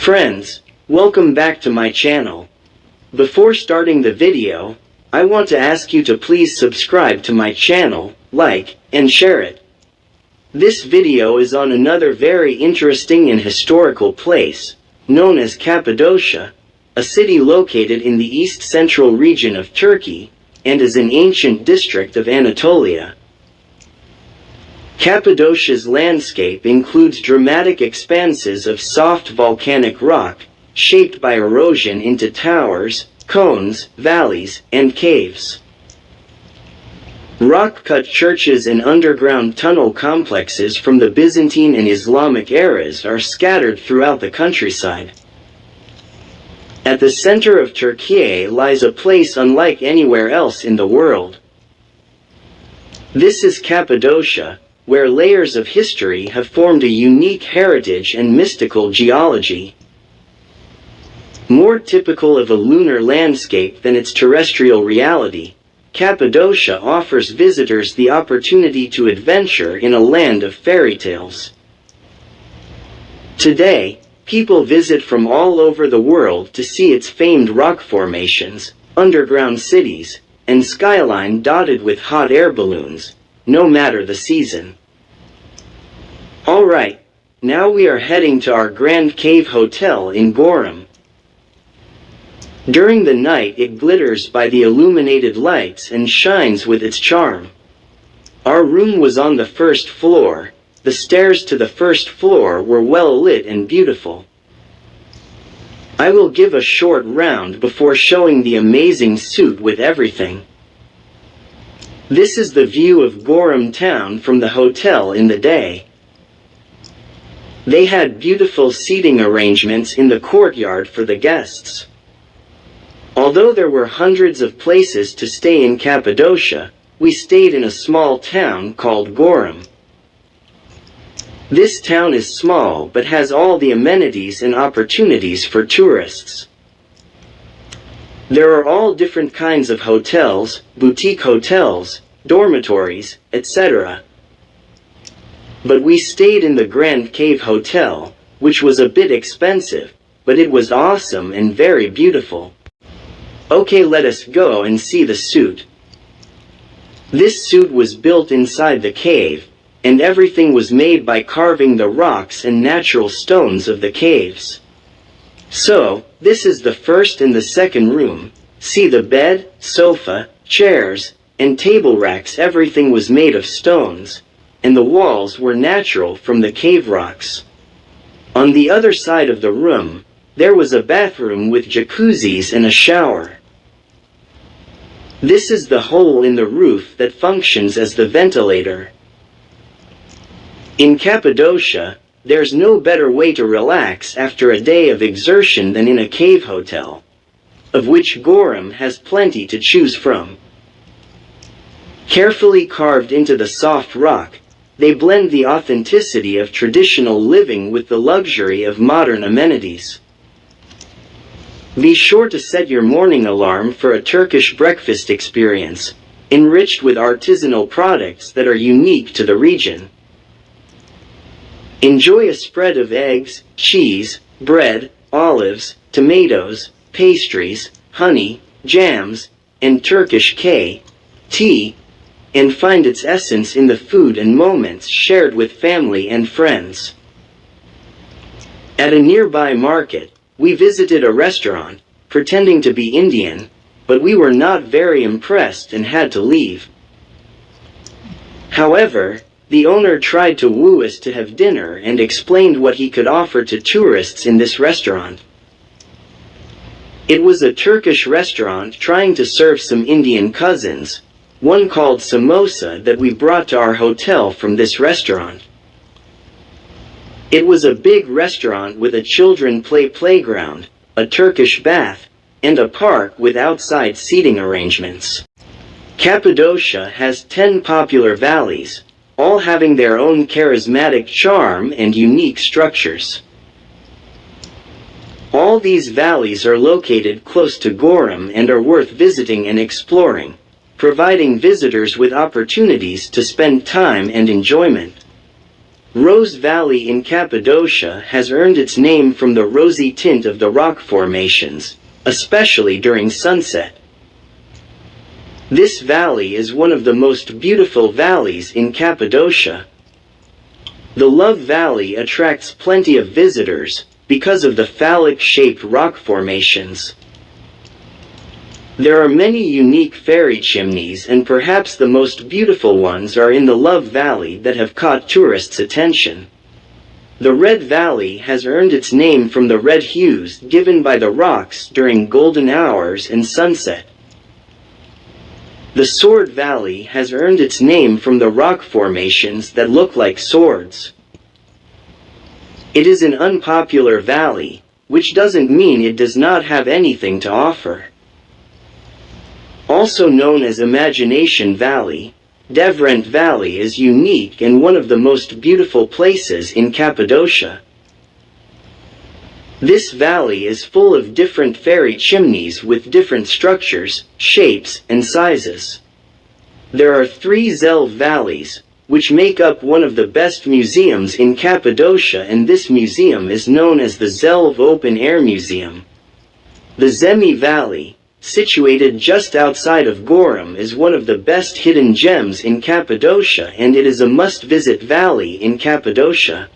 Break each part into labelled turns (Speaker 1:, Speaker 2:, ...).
Speaker 1: Friends, welcome back to my channel. Before starting the video, I want to ask you to please subscribe to my channel, like, and share it. This video is on another very interesting and historical place, known as Cappadocia, a city located in the east-central region of Turkey, and is an ancient district of Anatolia. Cappadocia's landscape includes dramatic expanses of soft volcanic rock, shaped by erosion into towers, cones, valleys, and caves. Rock-cut churches and underground tunnel complexes from the Byzantine and Islamic eras are scattered throughout the countryside. At the center of Türkiye lies a place unlike anywhere else in the world. This is Cappadocia, where layers of history have formed a unique heritage and mystical geology. More typical of a lunar landscape than its terrestrial reality, Cappadocia offers visitors the opportunity to adventure in a land of fairy tales. Today, people visit from all over the world to see its famed rock formations, underground cities, and skyline dotted with hot air balloons, no matter the season. Alright, now we are heading to our Grand Cave Hotel in Gorem. During the night it glitters by the illuminated lights and shines with its charm. Our room was on the first floor. The stairs to the first floor were well lit and beautiful. I will give a short round before showing the amazing suite with everything. This is the view of Gorem town from the hotel in the day. They had beautiful seating arrangements in the courtyard for the guests. Although there were hundreds of places to stay in Cappadocia, we stayed in a small town called Gorem. This town is small but has all the amenities and opportunities for tourists. There are all different kinds of hotels, boutique hotels, dormitories, etc. But we stayed in the Grand Cave Hotel, which was a bit expensive, but it was awesome and very beautiful. Okay, let us go and see the suite. This suite was built inside the cave, and everything was made by carving the rocks and natural stones of the caves. So, this is the first and the second room. See the bed, sofa, chairs, and table racks. Everything was made of stones, and the walls were natural from the cave rocks. On the other side of the room, there was a bathroom with jacuzzis and a shower. This is the hole in the roof that functions as the ventilator. In Cappadocia, there's no better way to relax after a day of exertion than in a cave hotel, of which Gorem has plenty to choose from. Carefully carved into the soft rock, they blend the authenticity of traditional living with the luxury of modern amenities. Be sure to set your morning alarm for a Turkish breakfast experience, enriched with artisanal products that are unique to the region. Enjoy a spread of eggs, cheese, bread, olives, tomatoes, pastries, honey, jams, and Turkish tea, and find its essence in the food and moments shared with family and friends. At a nearby market, we visited a restaurant, pretending to be Indian, but we were not very impressed and had to leave. However, the owner tried to woo us to have dinner and explained what he could offer to tourists in this restaurant. It was a Turkish restaurant trying to serve some Indian cousins, one called samosa that we brought to our hotel from this restaurant. It was a big restaurant with a children playground, a Turkish bath, and a park with outside seating arrangements. Cappadocia has 10 popular valleys, all having their own charismatic charm and unique structures. All these valleys are located close to Gorem and are worth visiting and exploring, providing visitors with opportunities to spend time and enjoyment. Rose Valley in Cappadocia has earned its name from the rosy tint of the rock formations, especially during sunset. This valley is one of the most beautiful valleys in Cappadocia. The Love Valley attracts plenty of visitors because of the phallic-shaped rock formations. There are many unique fairy chimneys, and perhaps the most beautiful ones are in the Love Valley that have caught tourists' attention. The Red Valley has earned its name from the red hues given by the rocks during golden hours and sunset. The Sword Valley has earned its name from the rock formations that look like swords. It is an unpopular valley, which doesn't mean it does not have anything to offer. Also known as Imagination Valley, Devrent Valley is unique and one of the most beautiful places in Cappadocia. This valley is full of different fairy chimneys with different structures, shapes, and sizes. There are 3 Zelve Valleys, which make up one of the best museums in Cappadocia, and this museum is known as the Zelve Open Air Museum. The Zemi Valley, situated just outside of Gorem, is one of the best hidden gems in Cappadocia, and it is a must-visit valley in Cappadocia.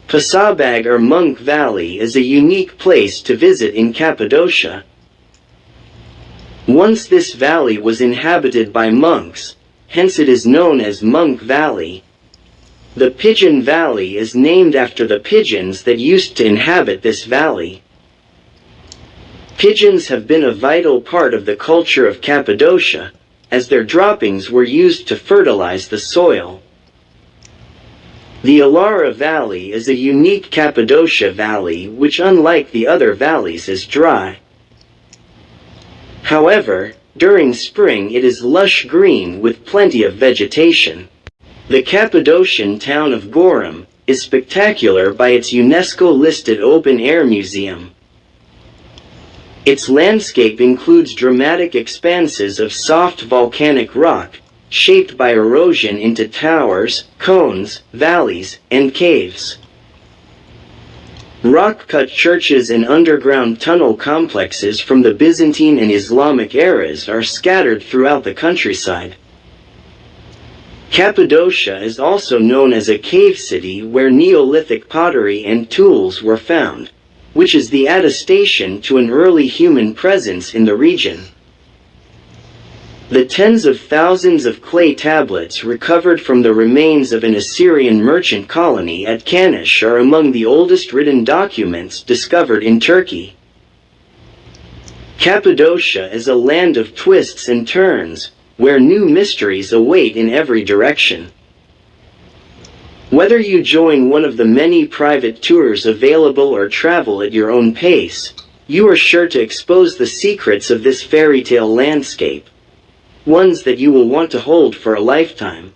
Speaker 1: Pasabag or Monk Valley is a unique place to visit in Cappadocia. Once this valley was inhabited by monks, hence it is known as Monk Valley. The Pigeon Valley is named after the pigeons that used to inhabit this valley. Pigeons have been a vital part of the culture of Cappadocia, as their droppings were used to fertilize the soil. The Ihlara Valley is a unique Cappadocia valley which, unlike the other valleys, is dry. However, during spring it is lush green with plenty of vegetation. The Cappadocian town of Gorem is spectacular by its UNESCO-listed open-air museum. Its landscape includes dramatic expanses of soft volcanic rock, shaped by erosion into towers, cones, valleys, and caves. Rock-cut churches and underground tunnel complexes from the Byzantine and Islamic eras are scattered throughout the countryside. Cappadocia is also known as a cave city where Neolithic pottery and tools were found, which is the attestation to an early human presence in the region. The tens of thousands of clay tablets recovered from the remains of an Assyrian merchant colony at Kanish are among the oldest written documents discovered in Turkey. Cappadocia is a land of twists and turns, where new mysteries await in every direction. Whether you join one of the many private tours available or travel at your own pace, you are sure to expose the secrets of this fairy tale landscape, ones that you will want to hold for a lifetime.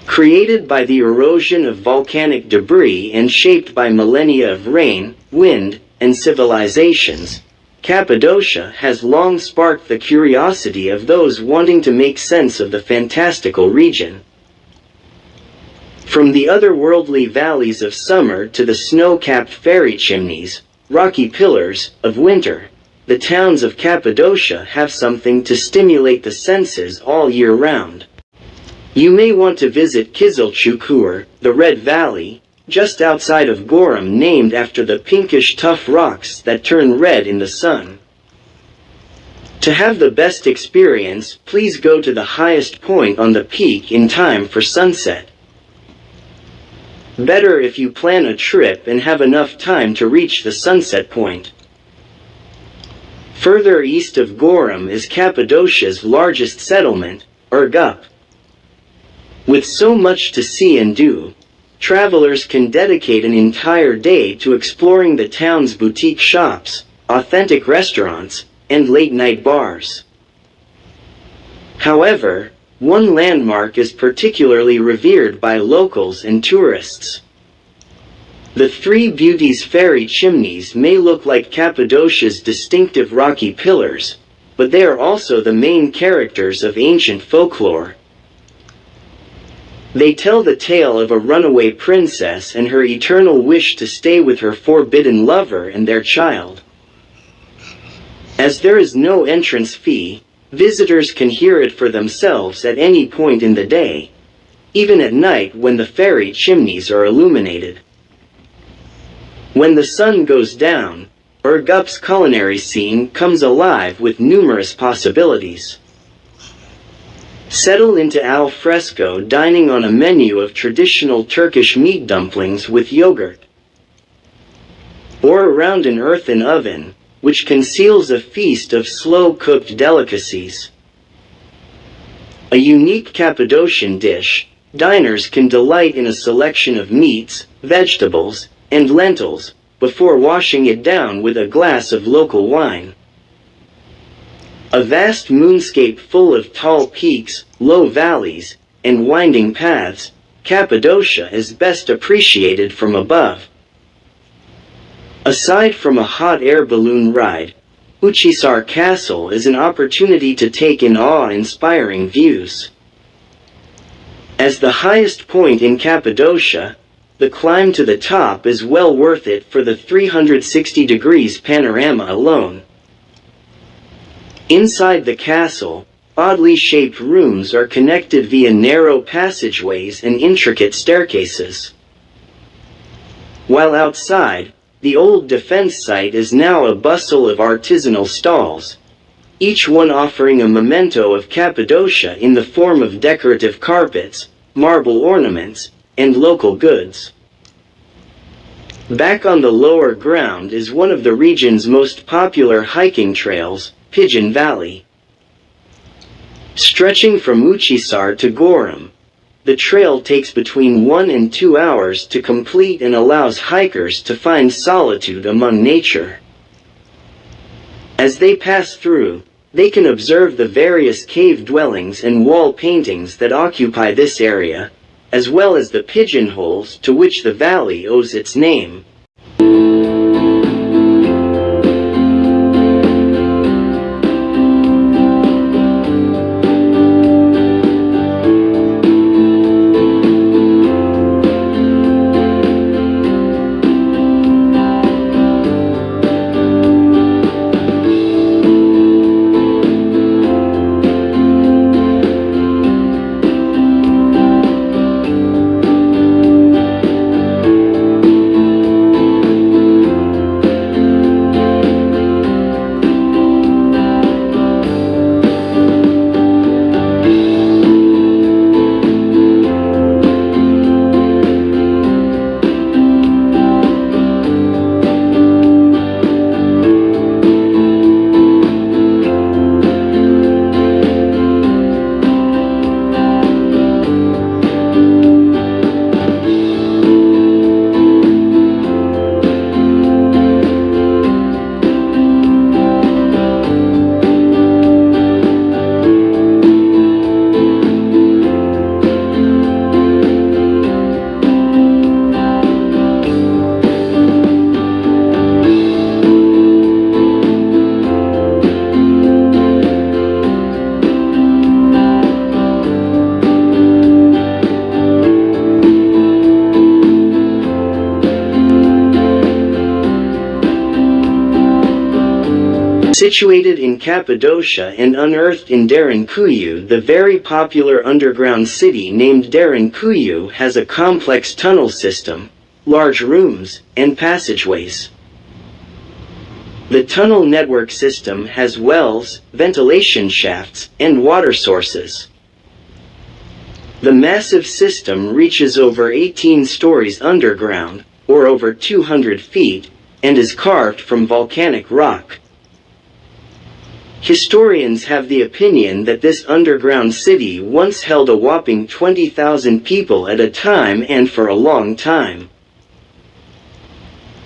Speaker 1: Created by the erosion of volcanic debris and shaped by millennia of rain, wind, and civilizations, Cappadocia has long sparked the curiosity of those wanting to make sense of the fantastical region. From the otherworldly valleys of summer to the snow-capped fairy chimneys, rocky pillars, of winter, the towns of Cappadocia have something to stimulate the senses all year round. You may want to visit Kizilçukur, the Red Valley, just outside of Gorem, named after the pinkish tough rocks that turn red in the sun. To have the best experience, please go to the highest point on the peak in time for sunset. Better if you plan a trip and have enough time to reach the sunset point. Further east of Gorem is Cappadocia's largest settlement, Urgup. With so much to see and do, travelers can dedicate an entire day to exploring the town's boutique shops, authentic restaurants, and late-night bars. However, one landmark is particularly revered by locals and tourists. The Three Beauties fairy chimneys may look like Cappadocia's distinctive rocky pillars, but they are also the main characters of ancient folklore. They tell the tale of a runaway princess and her eternal wish to stay with her forbidden lover and their child. As there is no entrance fee, visitors can hear it for themselves at any point in the day, even at night when the fairy chimneys are illuminated. When the sun goes down, Ürgüp's culinary scene comes alive with numerous possibilities. Settle into al fresco dining on a menu of traditional Turkish meat dumplings with yogurt, or around an earthen oven, which conceals a feast of slow-cooked delicacies. A unique Cappadocian dish, diners can delight in a selection of meats, vegetables, and lentils, before washing it down with a glass of local wine. A vast moonscape full of tall peaks, low valleys, and winding paths, Cappadocia is best appreciated from above. Aside from a hot air balloon ride, Uçhisar Castle is an opportunity to take in awe-inspiring views. As the highest point in Cappadocia, the climb to the top is well worth it for the 360 degrees panorama alone. Inside the castle, oddly shaped rooms are connected via narrow passageways and intricate staircases. While outside, the old defense site is now a bustle of artisanal stalls, each one offering a memento of Cappadocia in the form of decorative carpets, marble ornaments, and local goods. Back on the lower ground is one of the region's most popular hiking trails, Pigeon Valley. Stretching from Uçhisar to Gorem, the trail takes between 1 and 2 hours to complete and allows hikers to find solitude among nature. As they pass through, they can observe the various cave dwellings and wall paintings that occupy this area, as well as the pigeonholes to which the valley owes its name. Situated in Cappadocia and unearthed in Derinkuyu, the very popular underground city named Derinkuyu has a complex tunnel system, large rooms, and passageways. The tunnel network system has wells, ventilation shafts, and water sources. The massive system reaches over 18 stories underground, or over 200 feet, and is carved from volcanic rock. Historians have the opinion that this underground city once held a whopping 20,000 people at a time and for a long time.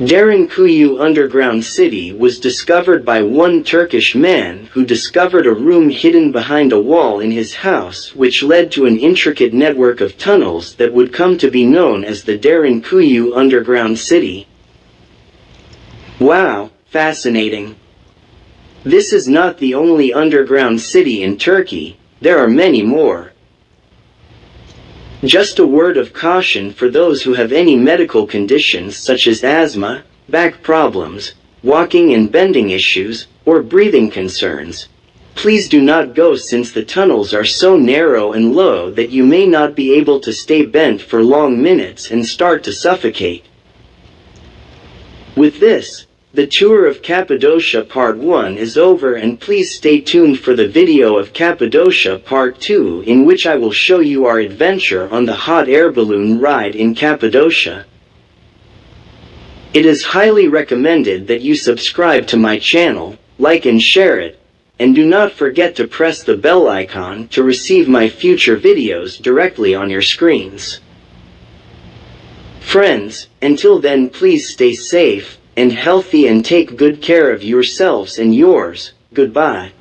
Speaker 1: Derinkuyu underground city was discovered by one Turkish man who discovered a room hidden behind a wall in his house, which led to an intricate network of tunnels that would come to be known as the Derinkuyu underground city. Wow, fascinating. This is not the only underground city in Turkey, there are many more. Just a word of caution for those who have any medical conditions such as asthma, back problems, walking and bending issues, or breathing concerns. Please do not go since the tunnels are so narrow and low that you may not be able to stay bent for long minutes and start to suffocate. With this, the tour of Cappadocia Part 1 is over, and please stay tuned for the video of Cappadocia Part 2 in which I will show you our adventure on the hot air balloon ride in Cappadocia. It is highly recommended that you subscribe to my channel, like and share it, and do not forget to press the bell icon to receive my future videos directly on your screens. Friends, until then, please stay safe and healthy and take good care of yourselves and yours. Goodbye.